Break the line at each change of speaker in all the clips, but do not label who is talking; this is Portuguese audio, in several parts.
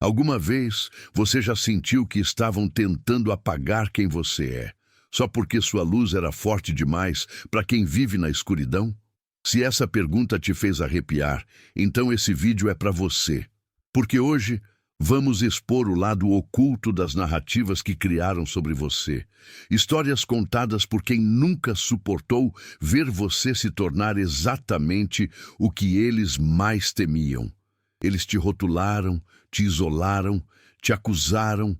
Alguma vez você já sentiu que estavam tentando apagar quem você é, só porque sua luz era forte demais para quem vive na escuridão? Se essa pergunta te fez arrepiar, então esse vídeo é para você. Porque hoje vamos expor o lado oculto das narrativas que criaram sobre você. Histórias contadas por quem nunca suportou ver você se tornar exatamente o que eles mais temiam. Eles te rotularam, te isolaram, te acusaram,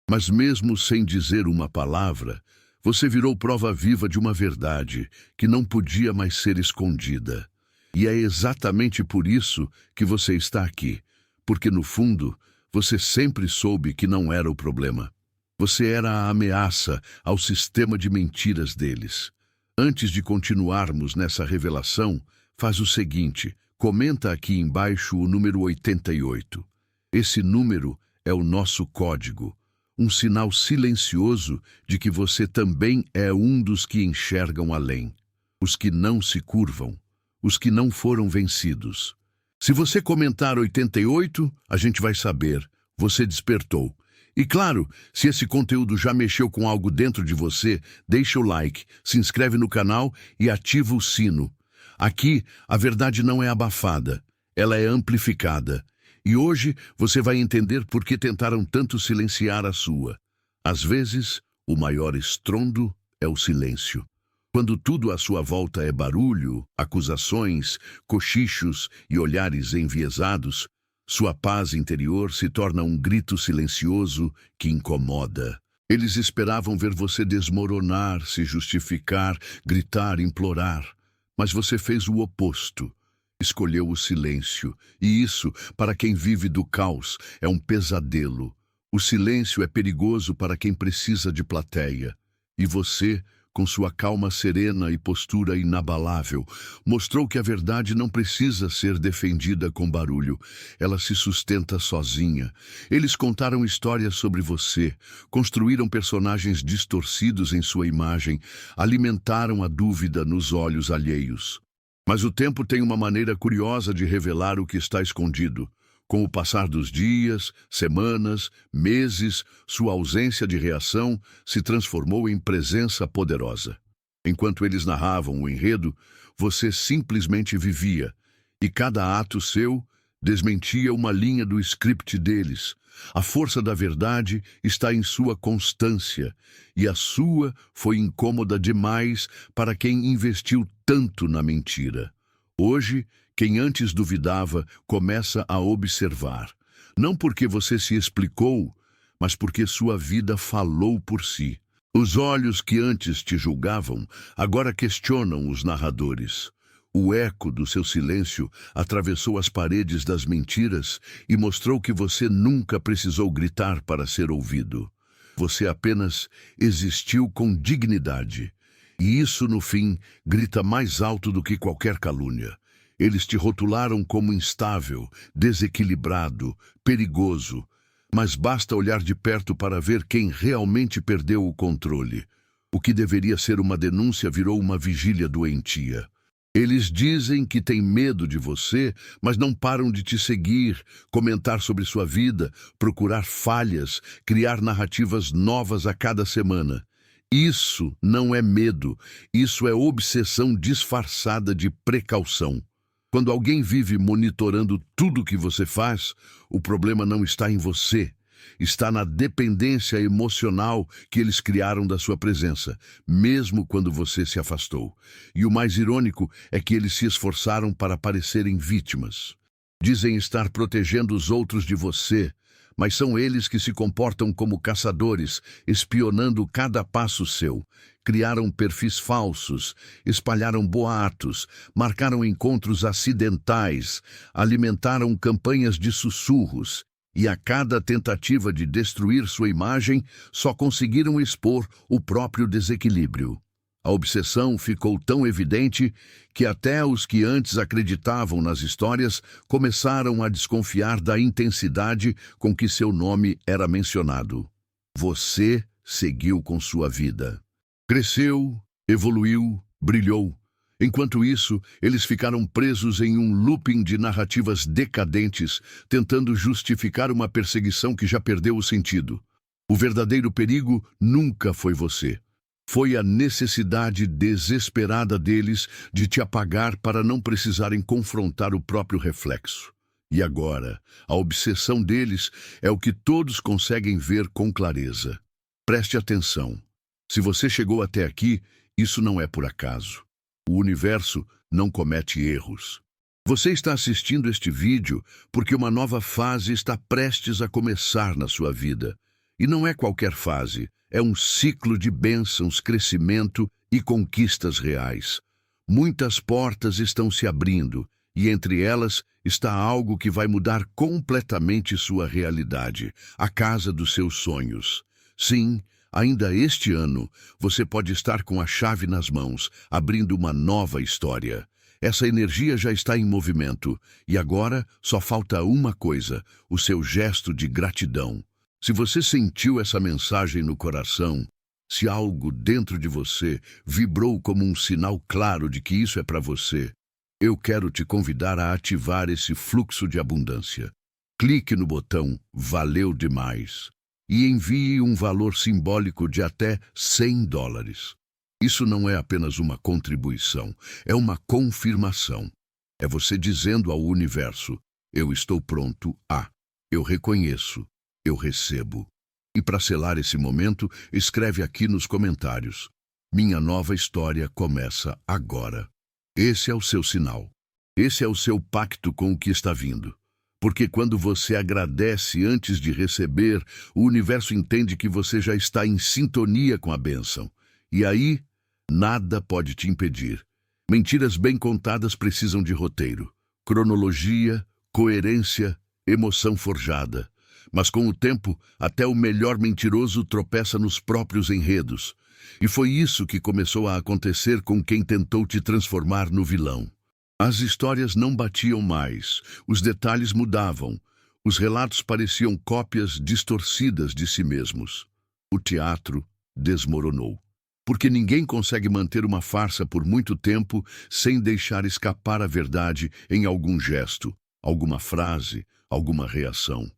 mas mesmo sem dizer uma palavra, você virou prova viva de uma verdade que não podia mais ser escondida. E é exatamente por isso que você está aqui, porque no fundo, você sempre soube que não era o problema. Você era a ameaça ao sistema de mentiras deles. Antes de continuarmos nessa revelação, faz o seguinte, comenta aqui embaixo o número 88. Esse número é o nosso código, um sinal silencioso de que você também é um dos que enxergam além, os que não se curvam, os que não foram vencidos. Se você comentar 88, a gente vai saber, você despertou. E claro, se esse conteúdo já mexeu com algo dentro de você, deixa o like, se inscreve no canal e ativa o sino. Aqui, a verdade não é abafada, ela é amplificada. E hoje você vai entender por que tentaram tanto silenciar a sua. Às vezes, o maior estrondo é o silêncio. Quando tudo à sua volta é barulho, acusações, cochichos e olhares enviesados, sua paz interior se torna um grito silencioso que incomoda. Eles esperavam ver você desmoronar, se justificar, gritar, implorar. Mas você fez o oposto. Escolheu o silêncio, e isso, para quem vive do caos, é um pesadelo. O silêncio é perigoso para quem precisa de plateia. E você, com sua calma serena e postura inabalável, mostrou que a verdade não precisa ser defendida com barulho. Ela se sustenta sozinha. Eles contaram histórias sobre você, construíram personagens distorcidos em sua imagem, alimentaram a dúvida nos olhos alheios. Mas o tempo tem uma maneira curiosa de revelar o que está escondido. Com o passar dos dias, semanas, meses, sua ausência de reação se transformou em presença poderosa. Enquanto eles narravam o enredo, você simplesmente vivia, e cada ato seu desmentia uma linha do script deles. A força da verdade está em sua constância, e a sua foi incômoda demais para quem investiu tanto na mentira. Hoje, quem antes duvidava começa a observar, não porque você se explicou, mas porque sua vida falou por si. Os olhos que antes te julgavam, agora questionam os narradores. O eco do seu silêncio atravessou as paredes das mentiras e mostrou que você nunca precisou gritar para ser ouvido. Você apenas existiu com dignidade. E isso, no fim, grita mais alto do que qualquer calúnia. Eles te rotularam como instável, desequilibrado, perigoso. Mas basta olhar de perto para ver quem realmente perdeu o controle. O que deveria ser uma denúncia virou uma vigília doentia. Eles dizem que têm medo de você, mas não param de te seguir, comentar sobre sua vida, procurar falhas, criar narrativas novas a cada semana. Isso não é medo, isso é obsessão disfarçada de precaução. Quando alguém vive monitorando tudo que você faz, o problema não está em você. Está na dependência emocional que eles criaram da sua presença, mesmo quando você se afastou. E o mais irônico é que eles se esforçaram para parecerem vítimas. Dizem estar protegendo os outros de você, mas são eles que se comportam como caçadores, espionando cada passo seu. Criaram perfis falsos, espalharam boatos, marcaram encontros acidentais, alimentaram campanhas de sussurros. E a cada tentativa de destruir sua imagem, só conseguiram expor o próprio desequilíbrio. A obsessão ficou tão evidente que até os que antes acreditavam nas histórias começaram a desconfiar da intensidade com que seu nome era mencionado. Você seguiu com sua vida. Cresceu, evoluiu, brilhou. Enquanto isso, eles ficaram presos em um looping de narrativas decadentes, tentando justificar uma perseguição que já perdeu o sentido. O verdadeiro perigo nunca foi você. Foi a necessidade desesperada deles de te apagar para não precisarem confrontar o próprio reflexo. E agora, a obsessão deles é o que todos conseguem ver com clareza. Preste atenção. Se você chegou até aqui, isso não é por acaso. O universo não comete erros. Você está assistindo este vídeo porque uma nova fase está prestes a começar na sua vida. E não é qualquer fase, é um ciclo de bênçãos, crescimento e conquistas reais. Muitas portas estão se abrindo, e entre elas está algo que vai mudar completamente sua realidade, a casa dos seus sonhos. Sim, ainda este ano, você pode estar com a chave nas mãos, abrindo uma nova história. Essa energia já está em movimento, e agora só falta uma coisa, o seu gesto de gratidão. Se você sentiu essa mensagem no coração, se algo dentro de você vibrou como um sinal claro de que isso é para você, eu quero te convidar a ativar esse fluxo de abundância. Clique no botão "Valeu demais" e envie um valor simbólico de até $100. Isso não é apenas uma contribuição, é uma confirmação. É você dizendo ao universo: eu estou pronto a, eu reconheço, eu recebo. E para selar esse momento, escreve aqui nos comentários: minha nova história começa agora. Esse é o seu sinal. Esse é o seu pacto com o que está vindo. Porque quando você agradece antes de receber, o universo entende que você já está em sintonia com a bênção. E aí, nada pode te impedir. Mentiras bem contadas precisam de roteiro, cronologia, coerência, emoção forjada. Mas com o tempo, até o melhor mentiroso tropeça nos próprios enredos. E foi isso que começou a acontecer com quem tentou te transformar no vilão. As histórias não batiam mais, os detalhes mudavam, os relatos pareciam cópias distorcidas de si mesmos. O teatro desmoronou. Porque ninguém consegue manter uma farsa por muito tempo sem deixar escapar a verdade em algum gesto, alguma frase, alguma reação.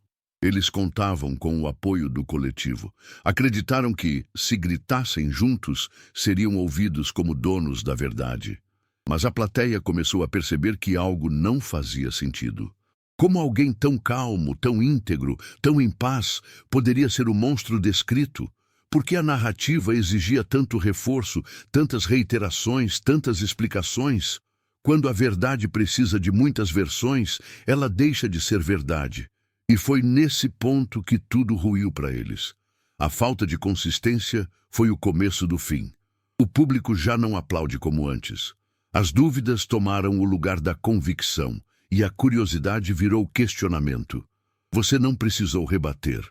Eles contavam com o apoio do coletivo. Acreditaram que, se gritassem juntos, seriam ouvidos como donos da verdade. Mas a plateia começou a perceber que algo não fazia sentido. Como alguém tão calmo, tão íntegro, tão em paz, poderia ser o monstro descrito? Por que a narrativa exigia tanto reforço, tantas reiterações, tantas explicações? Quando a verdade precisa de muitas versões, ela deixa de ser verdade. E foi nesse ponto que tudo ruiu para eles. A falta de consistência foi o começo do fim. O público já não aplaude como antes. As dúvidas tomaram o lugar da convicção e a curiosidade virou questionamento. Você não precisou rebater.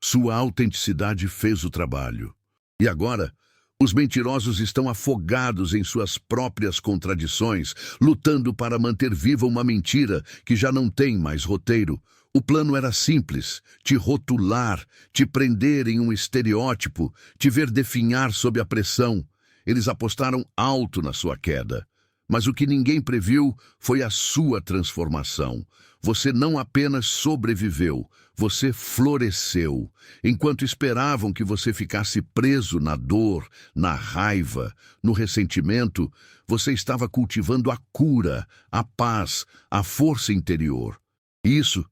Sua autenticidade fez o trabalho. E agora, os mentirosos estão afogados em suas próprias contradições, lutando para manter viva uma mentira que já não tem mais roteiro. O plano era simples: te rotular, te prender em um estereótipo, te ver definhar sob a pressão. Eles apostaram alto na sua queda. Mas o que ninguém previu foi a sua transformação. Você não apenas sobreviveu, você floresceu. Enquanto esperavam que você ficasse preso na dor, na raiva, no ressentimento, você estava cultivando a cura, a paz, a força interior. Isso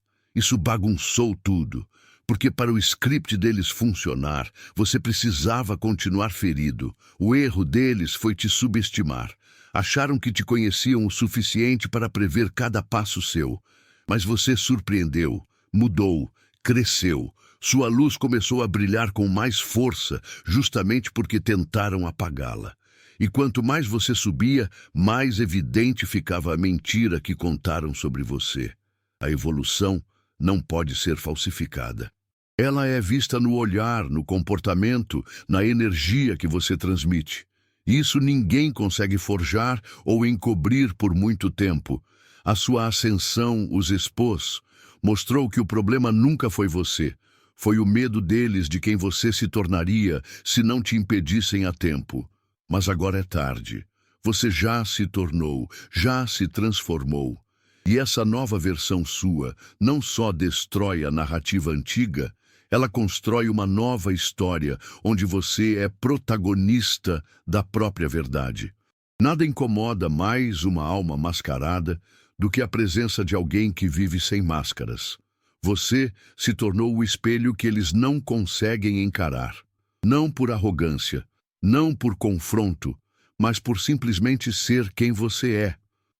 bagunçou tudo, porque para o script deles funcionar, você precisava continuar ferido. O erro deles foi te subestimar. Acharam que te conheciam o suficiente para prever cada passo seu. Mas você surpreendeu, mudou, cresceu. Sua luz começou a brilhar com mais força, justamente porque tentaram apagá-la. E quanto mais você subia, mais evidente ficava a mentira que contaram sobre você. A evolução não pode ser falsificada. Ela é vista no olhar, no comportamento, na energia que você transmite. Isso ninguém consegue forjar ou encobrir por muito tempo. A sua ascensão os expôs, mostrou que o problema nunca foi você. Foi o medo deles de quem você se tornaria se não te impedissem a tempo. Mas agora é tarde. Você já se tornou, já se transformou. E essa nova versão sua não só destrói a narrativa antiga, ela constrói uma nova história onde você é protagonista da própria verdade. Nada incomoda mais uma alma mascarada do que a presença de alguém que vive sem máscaras. Você se tornou o espelho que eles não conseguem encarar. Não por arrogância, não por confronto, mas por simplesmente ser quem você é.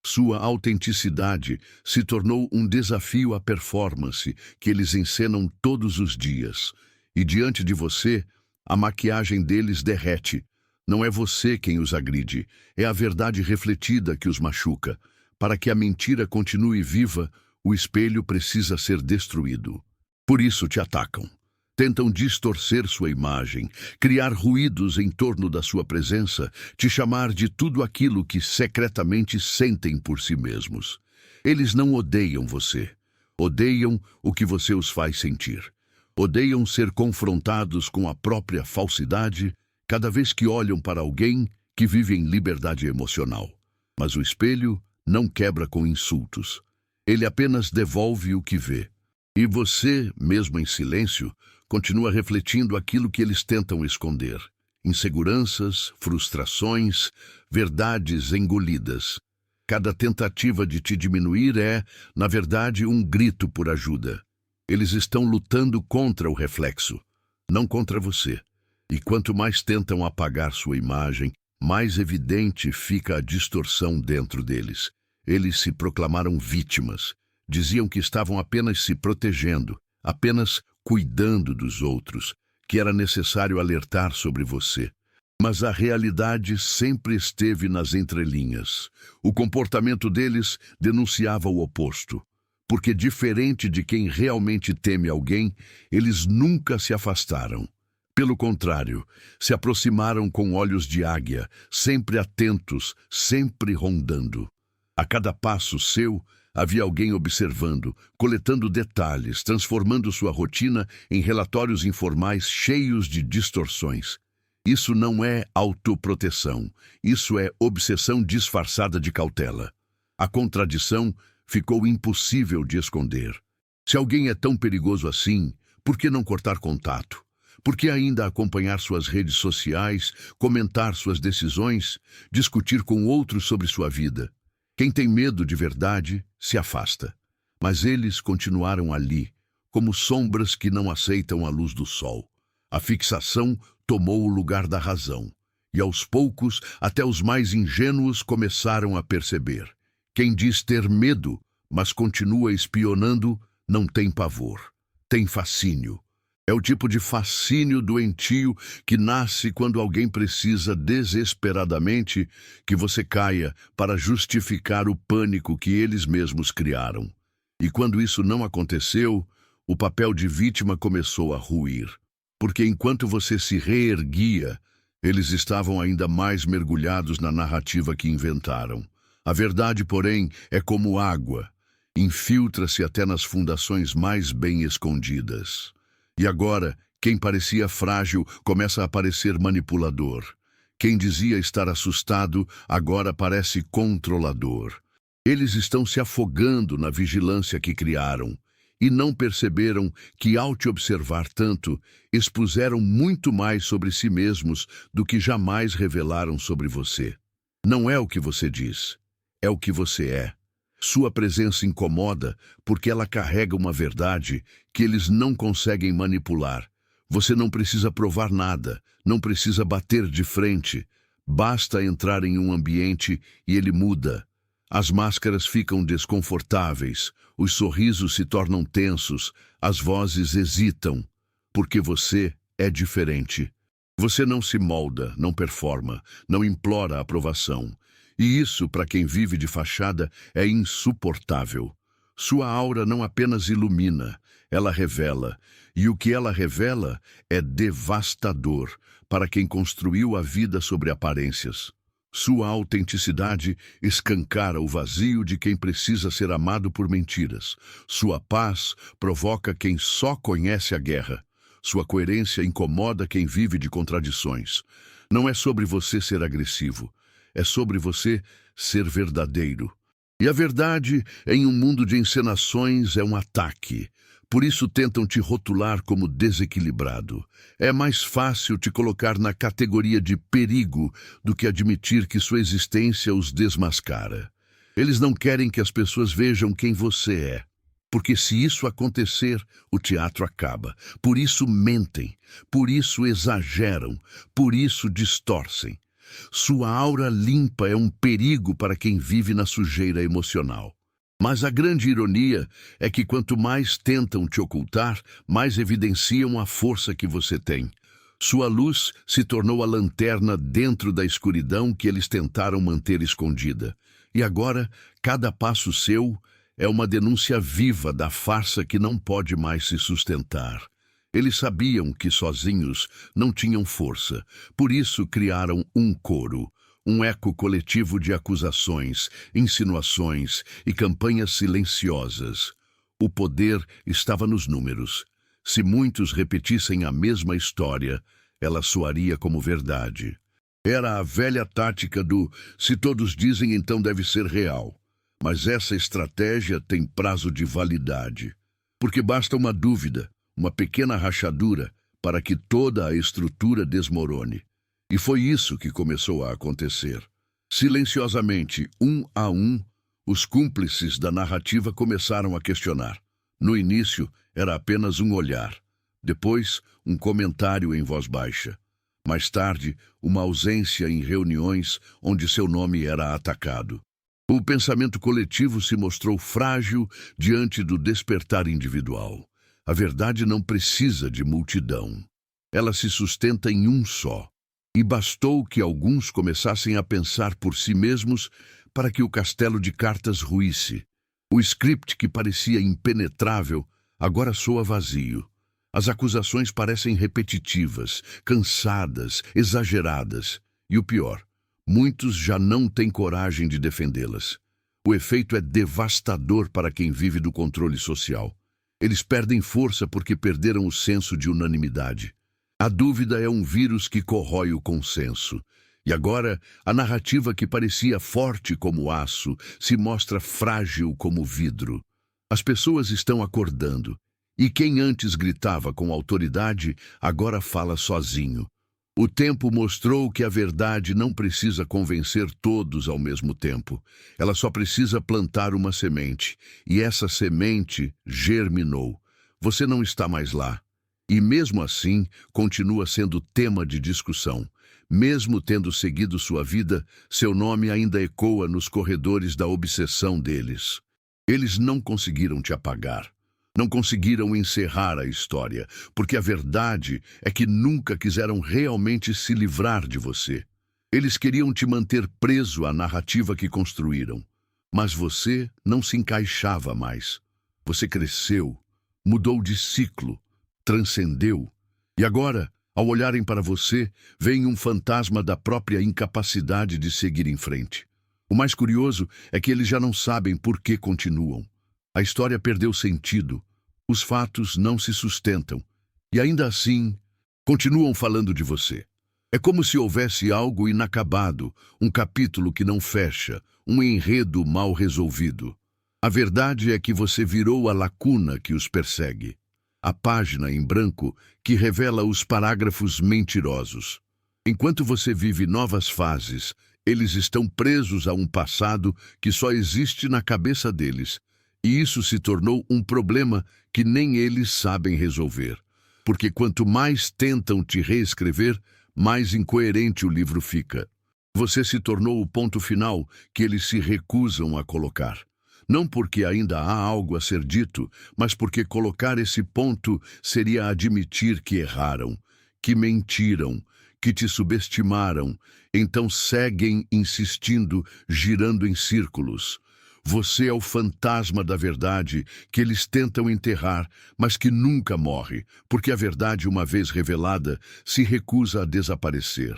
Sua autenticidade se tornou um desafio à performance que eles encenam todos os dias. E diante de você, a maquiagem deles derrete. Não é você quem os agride, é a verdade refletida que os machuca. Para que a mentira continue viva, o espelho precisa ser destruído. Por isso te atacam. Tentam distorcer sua imagem, criar ruídos em torno da sua presença, te chamar de tudo aquilo que secretamente sentem por si mesmos. Eles não odeiam você. Odeiam o que você os faz sentir. Odeiam ser confrontados com a própria falsidade cada vez que olham para alguém que vive em liberdade emocional. Mas o espelho não quebra com insultos. Ele apenas devolve o que vê. E você, mesmo em silêncio, continua refletindo aquilo que eles tentam esconder. Inseguranças, frustrações, verdades engolidas. Cada tentativa de te diminuir é, na verdade, um grito por ajuda. Eles estão lutando contra o reflexo, não contra você. E quanto mais tentam apagar sua imagem, mais evidente fica a distorção dentro deles. Eles se proclamaram vítimas. Diziam que estavam apenas se protegendo, apenas cuidando dos outros, que era necessário alertar sobre você. Mas a realidade sempre esteve nas entrelinhas. O comportamento deles denunciava o oposto. Porque, diferente de quem realmente teme alguém, eles nunca se afastaram. Pelo contrário, se aproximaram com olhos de águia, sempre atentos, sempre rondando. A cada passo seu, havia alguém observando, coletando detalhes, transformando sua rotina em relatórios informais cheios de distorções. Isso não é autoproteção, isso é obsessão disfarçada de cautela. A contradição ficou impossível de esconder. Se alguém é tão perigoso assim, por que não cortar contato? Por que ainda acompanhar suas redes sociais, comentar suas decisões, discutir com outros sobre sua vida? Quem tem medo de verdade se afasta. Mas eles continuaram ali, como sombras que não aceitam a luz do sol. A fixação tomou o lugar da razão. E aos poucos, até os mais ingênuos começaram a perceber. Quem diz ter medo, mas continua espionando, não tem pavor. Tem fascínio. É o tipo de fascínio doentio que nasce quando alguém precisa desesperadamente que você caia para justificar o pânico que eles mesmos criaram. E quando isso não aconteceu, o papel de vítima começou a ruir. Porque enquanto você se reerguia, eles estavam ainda mais mergulhados na narrativa que inventaram. A verdade, porém, é como água. Infiltra-se até nas fundações mais bem escondidas. E agora, quem parecia frágil começa a parecer manipulador. Quem dizia estar assustado, agora parece controlador. Eles estão se afogando na vigilância que criaram e não perceberam que, ao te observar tanto, expuseram muito mais sobre si mesmos do que jamais revelaram sobre você. Não é o que você diz, é o que você é. Sua presença incomoda porque ela carrega uma verdade que eles não conseguem manipular. Você não precisa provar nada, não precisa bater de frente. Basta entrar em um ambiente e ele muda. As máscaras ficam desconfortáveis, os sorrisos se tornam tensos, as vozes hesitam, porque você é diferente. Você não se molda, não performa, não implora aprovação. E isso, para quem vive de fachada, é insuportável. Sua aura não apenas ilumina, ela revela. E o que ela revela é devastador para quem construiu a vida sobre aparências. Sua autenticidade escancara o vazio de quem precisa ser amado por mentiras. Sua paz provoca quem só conhece a guerra. Sua coerência incomoda quem vive de contradições. Não é sobre você ser agressivo. é sobre você ser verdadeiro. E a verdade, em um mundo de encenações, é um ataque. Por isso tentam te rotular como desequilibrado. É mais fácil te colocar na categoria de perigo do que admitir que sua existência os desmascara. Eles não querem que as pessoas vejam quem você é. Porque se isso acontecer, o teatro acaba. Por isso mentem, por isso exageram, por isso distorcem. Sua aura limpa é um perigo para quem vive na sujeira emocional. Mas a grande ironia é que quanto mais tentam te ocultar, mais evidenciam a força que você tem. Sua luz se tornou a lanterna dentro da escuridão que eles tentaram manter escondida. E agora, cada passo seu é uma denúncia viva da farsa que não pode mais se sustentar. Eles sabiam que sozinhos não tinham força, por isso criaram um coro, um eco coletivo de acusações, insinuações e campanhas silenciosas. O poder estava nos números. Se muitos repetissem a mesma história, ela soaria como verdade. Era a velha tática do "se todos dizem, então deve ser real". Mas essa estratégia tem prazo de validade, porque basta uma dúvida, uma pequena rachadura, para que toda a estrutura desmorone. E foi isso que começou a acontecer. Silenciosamente, um a um, os cúmplices da narrativa começaram a questionar. No início, era apenas um olhar. Depois, um comentário em voz baixa. Mais tarde, uma ausência em reuniões onde seu nome era atacado. O pensamento coletivo se mostrou frágil diante do despertar individual. A verdade não precisa de multidão. Ela se sustenta em um só. E bastou que alguns começassem a pensar por si mesmos para que o castelo de cartas ruísse. O script que parecia impenetrável agora soa vazio. As acusações parecem repetitivas, cansadas, exageradas. E o pior, muitos já não têm coragem de defendê-las. O efeito é devastador para quem vive do controle social. Eles perdem força porque perderam o senso de unanimidade. A dúvida é um vírus que corrói o consenso. E agora, a narrativa que parecia forte como aço se mostra frágil como vidro. As pessoas estão acordando. E quem antes gritava com autoridade, agora fala sozinho. O tempo mostrou que a verdade não precisa convencer todos ao mesmo tempo. Ela só precisa plantar uma semente. E essa semente germinou. Você não está mais lá. E mesmo assim, continua sendo tema de discussão. Mesmo tendo seguido sua vida, seu nome ainda ecoa nos corredores da obsessão deles. Eles não conseguiram te apagar. Não conseguiram encerrar a história, porque a verdade é que nunca quiseram realmente se livrar de você. Eles queriam te manter preso à narrativa que construíram. Mas você não se encaixava mais. Você cresceu, mudou de ciclo, transcendeu. E agora, ao olharem para você, vem um fantasma da própria incapacidade de seguir em frente. O mais curioso é que eles já não sabem por que continuam. A história perdeu sentido. Os fatos não se sustentam. E ainda assim, continuam falando de você. É como se houvesse algo inacabado, um capítulo que não fecha, um enredo mal resolvido. A verdade é que você virou a lacuna que os persegue. A página em branco que revela os parágrafos mentirosos. Enquanto você vive novas fases, eles estão presos a um passado que só existe na cabeça deles. E isso se tornou um problema que nem eles sabem resolver. Porque quanto mais tentam te reescrever, mais incoerente o livro fica. Você se tornou o ponto final que eles se recusam a colocar. Não porque ainda há algo a ser dito, mas porque colocar esse ponto seria admitir que erraram, que mentiram, que te subestimaram. Então seguem insistindo, girando em círculos. Você é o fantasma da verdade que eles tentam enterrar, mas que nunca morre, porque a verdade, uma vez revelada, se recusa a desaparecer.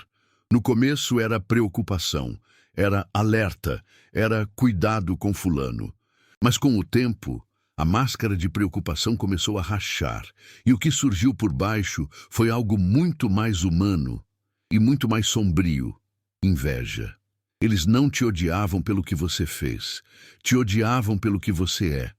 No começo era preocupação, era alerta, era cuidado com fulano. Mas com o tempo, a máscara de preocupação começou a rachar, e o que surgiu por baixo foi algo muito mais humano e muito mais sombrio: inveja. Eles não te odiavam pelo que você fez, te odiavam pelo que você é,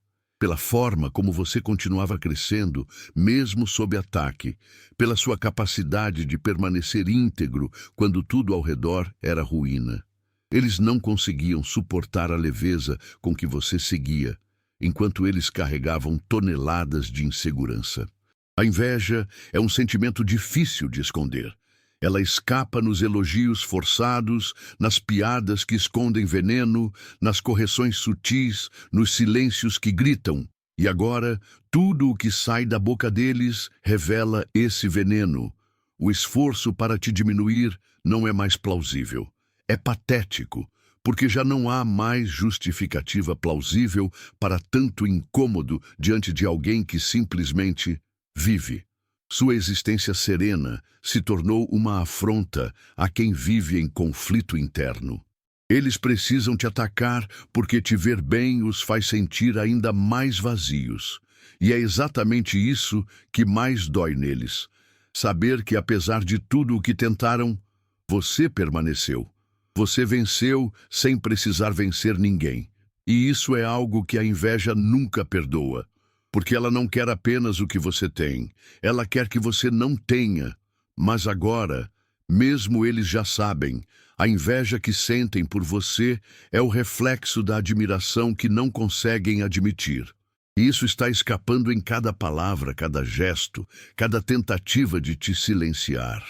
pela forma como você continuava crescendo, mesmo sob ataque, pela sua capacidade de permanecer íntegro quando tudo ao redor era ruína. Eles não conseguiam suportar a leveza com que você seguia, enquanto eles carregavam toneladas de insegurança. A inveja é um sentimento difícil de esconder. Ela escapa nos elogios forçados, nas piadas que escondem veneno, nas correções sutis, nos silêncios que gritam. E agora, tudo o que sai da boca deles revela esse veneno. O esforço para te diminuir não é mais plausível. É patético, porque já não há mais justificativa plausível para tanto incômodo diante de alguém que simplesmente vive. Sua existência serena se tornou uma afronta a quem vive em conflito interno. Eles precisam te atacar porque te ver bem os faz sentir ainda mais vazios. E é exatamente isso que mais dói neles. Saber que, apesar de tudo o que tentaram, você permaneceu. Você venceu sem precisar vencer ninguém. E isso é algo que a inveja nunca perdoa. Porque ela não quer apenas o que você tem, ela quer que você não tenha. Mas agora, mesmo eles já sabem, a inveja que sentem por você é o reflexo da admiração que não conseguem admitir. E isso está escapando em cada palavra, cada gesto, cada tentativa de te silenciar.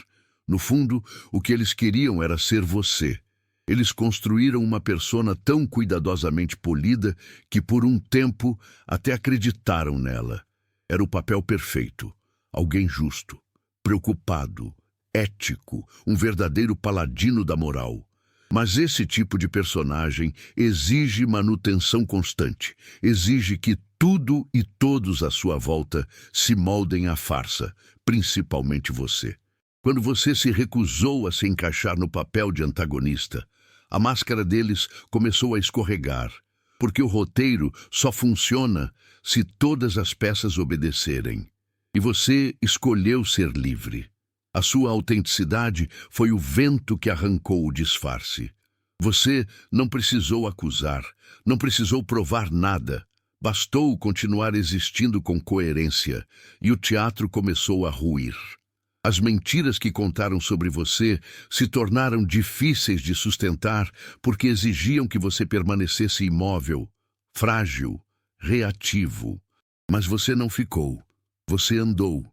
No fundo, o que eles queriam era ser você. Eles construíram uma persona tão cuidadosamente polida que por um tempo até acreditaram nela. Era o papel perfeito. Alguém justo, preocupado, ético, um verdadeiro paladino da moral. Mas esse tipo de personagem exige manutenção constante, exige que tudo e todos à sua volta se moldem à farsa, principalmente você. Quando você se recusou a se encaixar no papel de antagonista, a máscara deles começou a escorregar, porque o roteiro só funciona se todas as peças obedecerem. E você escolheu ser livre. A sua autenticidade foi o vento que arrancou o disfarce. Você não precisou acusar, não precisou provar nada. Bastou continuar existindo com coerência, e o teatro começou a ruir. As mentiras que contaram sobre você se tornaram difíceis de sustentar porque exigiam que você permanecesse imóvel, frágil, reativo. Mas você não ficou, você andou.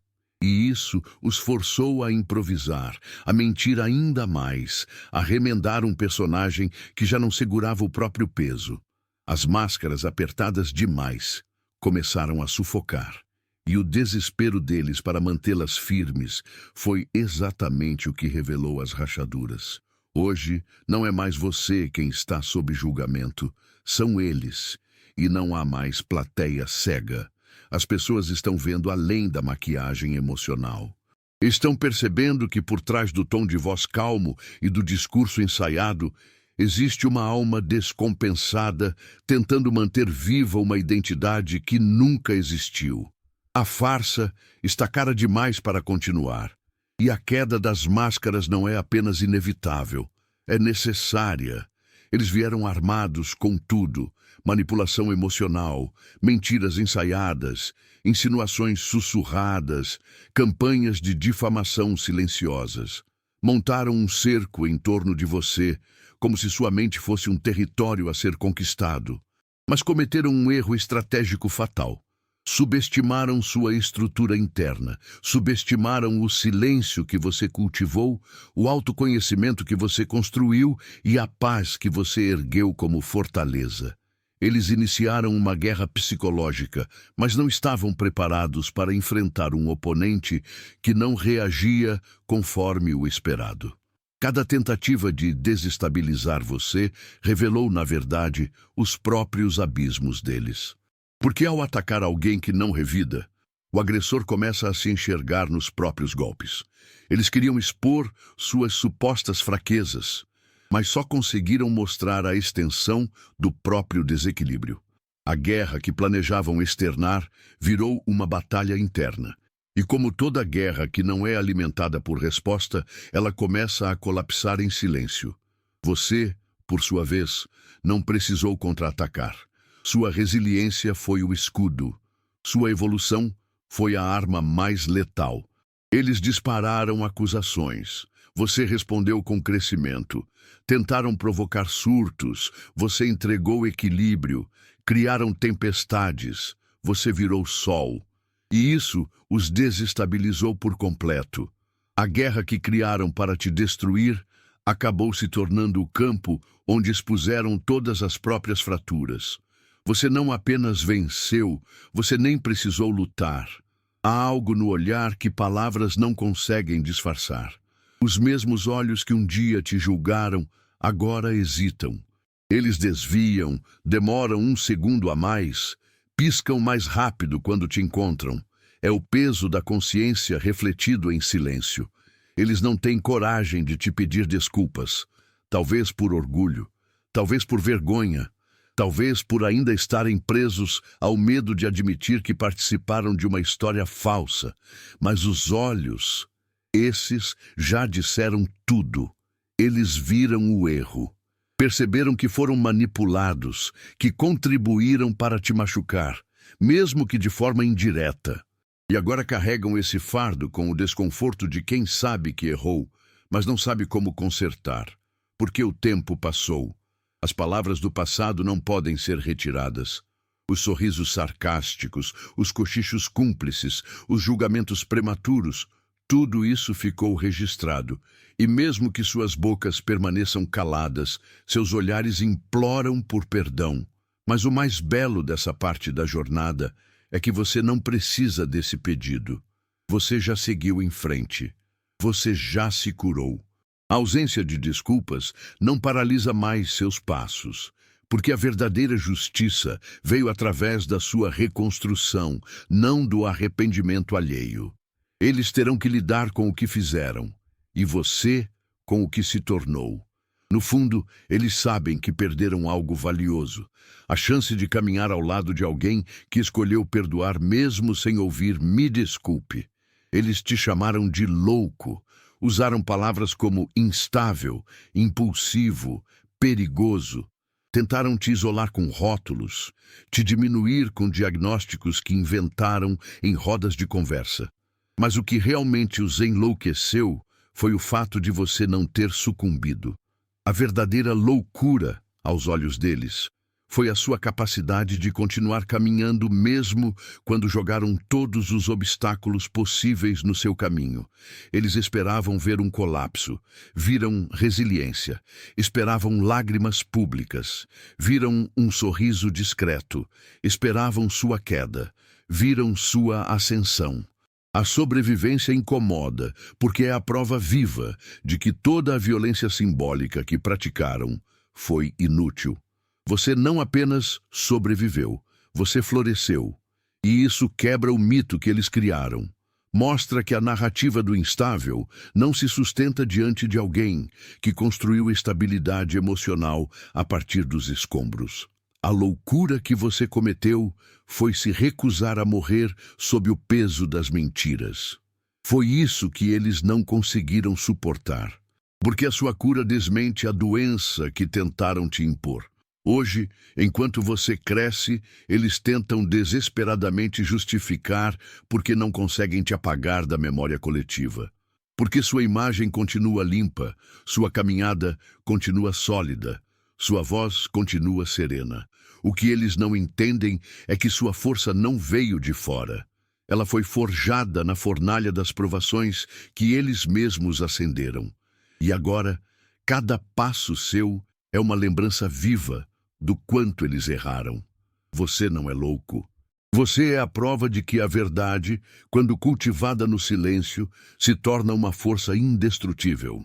E isso os forçou a improvisar, a mentir ainda mais, a remendar um personagem que já não segurava o próprio peso. As máscaras, apertadas demais, começaram a sufocar. E o desespero deles para mantê-las firmes foi exatamente o que revelou as rachaduras. Hoje, não é mais você quem está sob julgamento, são eles. E não há mais plateia cega. As pessoas estão vendo além da maquiagem emocional. Estão percebendo que por trás do tom de voz calmo e do discurso ensaiado, existe uma alma descompensada tentando manter viva uma identidade que nunca existiu. A farsa está cara demais para continuar. E a queda das máscaras não é apenas inevitável, é necessária. Eles vieram armados com tudo: manipulação emocional, mentiras ensaiadas, insinuações sussurradas, campanhas de difamação silenciosas. Montaram um cerco em torno de você, como se sua mente fosse um território a ser conquistado. Mas cometeram um erro estratégico fatal. Subestimaram sua estrutura interna, subestimaram o silêncio que você cultivou, o autoconhecimento que você construiu e a paz que você ergueu como fortaleza. Eles iniciaram uma guerra psicológica, mas não estavam preparados para enfrentar um oponente que não reagia conforme o esperado. Cada tentativa de desestabilizar você revelou, na verdade, os próprios abismos deles. Porque ao atacar alguém que não revida, o agressor começa a se enxergar nos próprios golpes. Eles queriam expor suas supostas fraquezas, mas só conseguiram mostrar a extensão do próprio desequilíbrio. A guerra que planejavam externar virou uma batalha interna. E como toda guerra que não é alimentada por resposta, ela começa a colapsar em silêncio. Você, por sua vez, não precisou contra-atacar. Sua resiliência foi o escudo. Sua evolução foi a arma mais letal. Eles dispararam acusações. Você respondeu com crescimento. Tentaram provocar surtos. Você entregou equilíbrio. Criaram tempestades. Você virou sol. E isso os desestabilizou por completo. A guerra que criaram para te destruir acabou se tornando o campo onde expuseram todas as próprias fraturas. Você não apenas venceu, você nem precisou lutar. Há algo no olhar que palavras não conseguem disfarçar. Os mesmos olhos que um dia te julgaram, agora hesitam. Eles desviam, demoram um segundo a mais, piscam mais rápido quando te encontram. É o peso da consciência refletido em silêncio. Eles não têm coragem de te pedir desculpas. Talvez por orgulho, talvez por vergonha, talvez por ainda estarem presos ao medo de admitir que participaram de uma história falsa. Mas os olhos, esses já disseram tudo. Eles viram o erro. Perceberam que foram manipulados, que contribuíram para te machucar, mesmo que de forma indireta. E agora carregam esse fardo com o desconforto de quem sabe que errou, mas não sabe como consertar, porque o tempo passou. As palavras do passado não podem ser retiradas. Os sorrisos sarcásticos, os cochichos cúmplices, os julgamentos prematuros, tudo isso ficou registrado. E mesmo que suas bocas permaneçam caladas, seus olhares imploram por perdão. Mas o mais belo dessa parte da jornada é que você não precisa desse pedido. Você já seguiu em frente. Você já se curou. A ausência de desculpas não paralisa mais seus passos, porque a verdadeira justiça veio através da sua reconstrução, não do arrependimento alheio. Eles terão que lidar com o que fizeram, e você com o que se tornou. No fundo, eles sabem que perderam algo valioso, a chance de caminhar ao lado de alguém que escolheu perdoar mesmo sem ouvir "me desculpe". Eles te chamaram de louco, usaram palavras como instável, impulsivo, perigoso. Tentaram te isolar com rótulos, te diminuir com diagnósticos que inventaram em rodas de conversa. Mas o que realmente os enlouqueceu foi o fato de você não ter sucumbido. A verdadeira loucura, aos olhos deles, foi a sua capacidade de continuar caminhando mesmo quando jogaram todos os obstáculos possíveis no seu caminho. Eles esperavam ver um colapso, viram resiliência, esperavam lágrimas públicas, viram um sorriso discreto, esperavam sua queda, viram sua ascensão. A sobrevivência incomoda, porque é a prova viva de que toda a violência simbólica que praticaram foi inútil. Você não apenas sobreviveu, você floresceu. E isso quebra o mito que eles criaram. Mostra que a narrativa do instável não se sustenta diante de alguém que construiu estabilidade emocional a partir dos escombros. A loucura que você cometeu foi se recusar a morrer sob o peso das mentiras. Foi isso que eles não conseguiram suportar, porque a sua cura desmente a doença que tentaram te impor. Hoje, enquanto você cresce, eles tentam desesperadamente justificar porque não conseguem te apagar da memória coletiva. Porque sua imagem continua limpa, sua caminhada continua sólida, sua voz continua serena. O que eles não entendem é que sua força não veio de fora. Ela foi forjada na fornalha das provações que eles mesmos acenderam. E agora, cada passo seu é uma lembrança viva do quanto eles erraram. Você não é louco. Você é a prova de que a verdade, quando cultivada no silêncio, se torna uma força indestrutível.